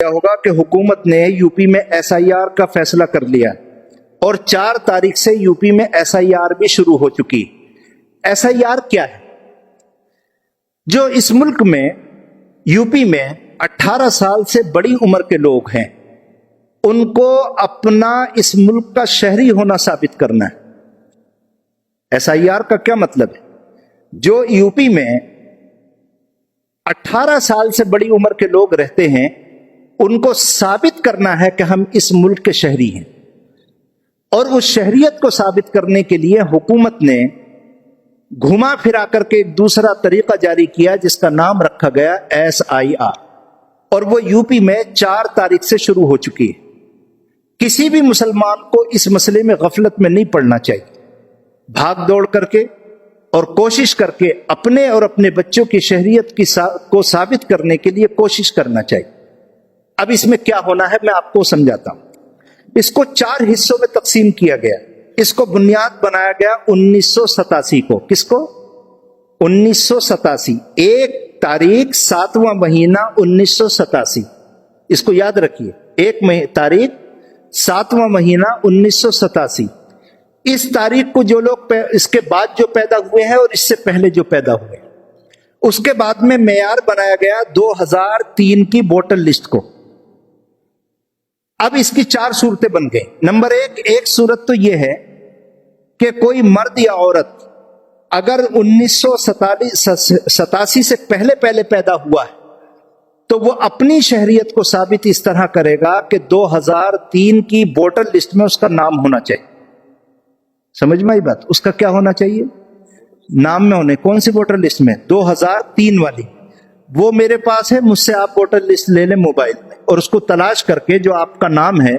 ہوگا کہ حکومت نے یوپی میں SIR کا فیصلہ کر لیا اور 4 تاریخ سے یوپی میں SIR بھی شروع ہو چکی۔ SIR کیا ہے؟ جو اس ملک میں یوپی میں 18 سال سے بڑی عمر کے لوگ ہیں ان کو اپنا اس ملک کا شہری ہونا ثابت کرنا ہے۔ SIR کا کیا مطلب ہے؟ جو یوپی میں 18 سال سے بڑی عمر کے لوگ رہتے ہیں ان کو ثابت کرنا ہے کہ ہم اس ملک کے شہری ہیں، اور اس شہریت کو ثابت کرنے کے لیے حکومت نے گھما پھرا کر کے ایک دوسرا طریقہ جاری کیا جس کا نام رکھا گیا SIR، اور وہ یوپی میں 4 تاریخ سے شروع ہو چکی ہے۔ کسی بھی مسلمان کو اس مسئلے میں غفلت میں نہیں پڑنا چاہیے، بھاگ دوڑ کر کے اور کوشش کر کے اپنے اور اپنے بچوں کی شہریت کو ثابت کرنے کے لیے کوشش کرنا چاہیے۔ اب اس میں کیا ہونا ہے میں آپ کو سمجھاتا ہوں۔ اس کو 4 حصوں میں تقسیم کیا گیا۔ اس کو بنیاد بنایا گیا 1987 کو۔ کس کو؟ 1987، 1 تاریخ 7واں مہینہ 1987۔ اس کو یاد رکھیے، 1 تاریخ 7واں مہینہ 1987۔ اس تاریخ کو جو لوگ اس کے بعد جو پیدا ہوئے ہیں اور اس سے پہلے جو پیدا ہوئے ہیں، اس کے بعد میں معیار بنایا گیا 2003 کی ووٹر لسٹ کو۔ اب اس کی 4 صورتیں بن گئی۔ نمبر 1 صورت تو یہ ہے کہ کوئی مرد یا عورت اگر 1987 سے پہلے پیدا ہوا ہے تو وہ اپنی شہریت کو ثابت اس طرح کرے گا کہ 2003 کی ووٹر لسٹ میں اس کا نام ہونا چاہیے۔ سمجھ میں آئی بات؟ اس کا کیا ہونا چاہیے؟ نام میں ہونے۔ کون سی ووٹر لسٹ میں؟ 2003 والی۔ وہ میرے پاس ہے، مجھ سے آپ ووٹر لسٹ لے لیں موبائل میں، اور اس کو تلاش کر کے جو آپ کا نام ہے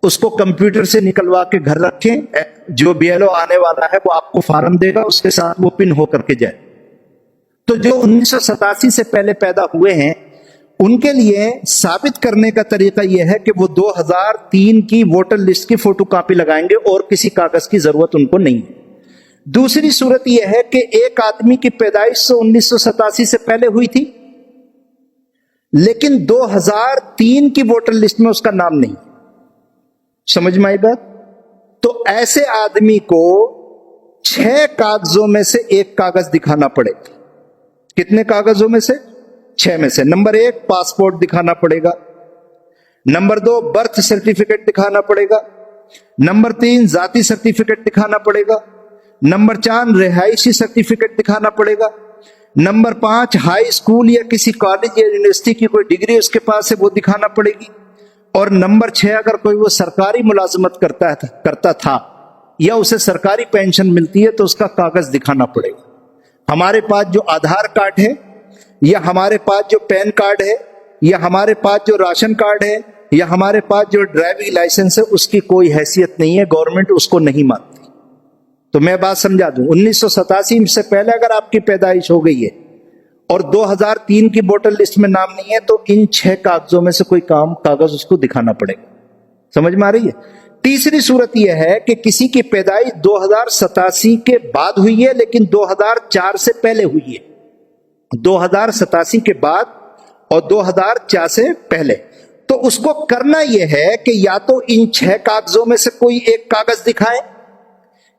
اس کو کمپیوٹر سے نکلوا کے گھر رکھیں۔ جو BLO آنے والا ہے وہ آپ کو فارم دے گا، اس کے ساتھ وہ پن ہو کر کے جائے۔ تو جو 1987 سے پہلے پیدا ہوئے ہیں ان کے لیے ثابت کرنے کا طریقہ یہ ہے کہ وہ 2003 کی ووٹر لسٹ کی فوٹو کاپی لگائیں گے اور کسی کاغذ کی ضرورت ان کو نہیں ہے۔ دوسری صورت یہ ہے کہ ایک آدمی کی پیدائش 1987 سے پہلے ہوئی تھی لیکن 2003 کی ووٹر لسٹ میں اس کا نام نہیں۔ سمجھ میں آئی بات؟ تو ایسے آدمی کو 6 کاغذوں میں سے 1 کاغذ دکھانا پڑے گا۔ کتنے کاغذوں میں سے؟ 6 میں سے۔ نمبر 1 پاسپورٹ دکھانا پڑے گا، نمبر 2 برتھ سرٹیفکیٹ دکھانا پڑے گا، نمبر 3 ذاتی سرٹیفکیٹ دکھانا پڑے گا، نمبر 4 رہائشی سرٹیفکیٹ دکھانا پڑے گا، نمبر 5 ہائی اسکول یا کسی کالج یا یونیورسٹی کی کوئی ڈگری اس کے پاس ہے وہ دکھانا پڑے گی، اور نمبر 6 اگر کوئی وہ سرکاری ملازمت کرتا تھا یا اسے سرکاری پینشن ملتی ہے تو اس کا کاغذ دکھانا پڑے گا۔ ہمارے پاس جو آدھار کارڈ ہے یا ہمارے پاس جو پین کارڈ ہے یا ہمارے پاس جو راشن کارڈ ہے یا ہمارے پاس جو ڈرائیونگ لائسنس ہے اس کی کوئی حیثیت نہیں ہے، گورنمنٹ اس کو نہیں مانتی۔ تو میں بات سمجھا دوں، 1987 سے پہلے اگر آپ کی پیدائش ہو گئی ہے اور 2003 کی ووٹر لسٹ میں نام نہیں ہے تو ان 6 کاغذوں میں سے کوئی کاغذ اس کو دکھانا پڑے گا۔ سمجھ میں آ رہی ہے؟ تیسری صورت یہ ہے کہ کسی کی پیدائش 2087 کے بعد ہوئی ہے لیکن 2004 سے پہلے ہوئی ہے۔ 2087 کے بعد اور 2004 سے پہلے، تو اس کو کرنا یہ ہے کہ یا تو ان 6 کاغذوں میں سے کوئی 1 کاغذ دکھائے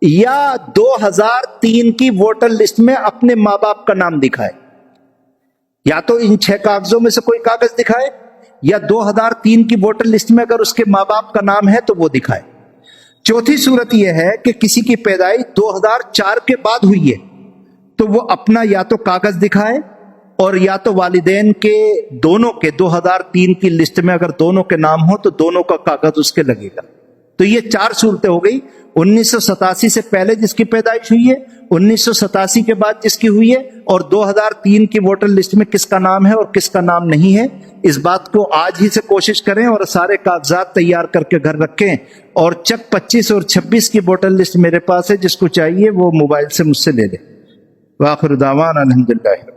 یا 2003 کی ووٹر لسٹ میں اپنے ماں باپ کا نام دکھائے۔ یا تو ان 6 کاغذوں میں سے کوئی کاغذ دکھائے یا 2003 کی ووٹر لسٹ میں اگر اس کے ماں باپ کا نام ہے تو وہ دکھائے۔ چوتھی صورت یہ ہے کہ کسی کی پیدائش 2004 کے بعد ہوئی ہے تو وہ اپنا یا تو کاغذ دکھائے اور یا تو والدین کے دونوں کے 2003 کی لسٹ میں اگر دونوں کے نام ہو تو دونوں کا کاغذ اس کے لگے گا۔ تو یہ 4 صورتیں ہو گئی، 1987 سے پہلے جس کی پیدائش ہوئی ہے، 1987 کے بعد جس کی ہوئی ہے، اور 2003 کی ووٹر لسٹ میں کس کا نام ہے اور کس کا نام نہیں ہے۔ اس بات کو آج ہی سے کوشش کریں اور سارے کاغذات تیار کر کے گھر رکھیں، اور چک 25 اور 26 کی ووٹر لسٹ میرے پاس ہے، جس کو چاہیے وہ موبائل سے مجھ سے لے لے۔ وآخر دعوانا الحمدللہ۔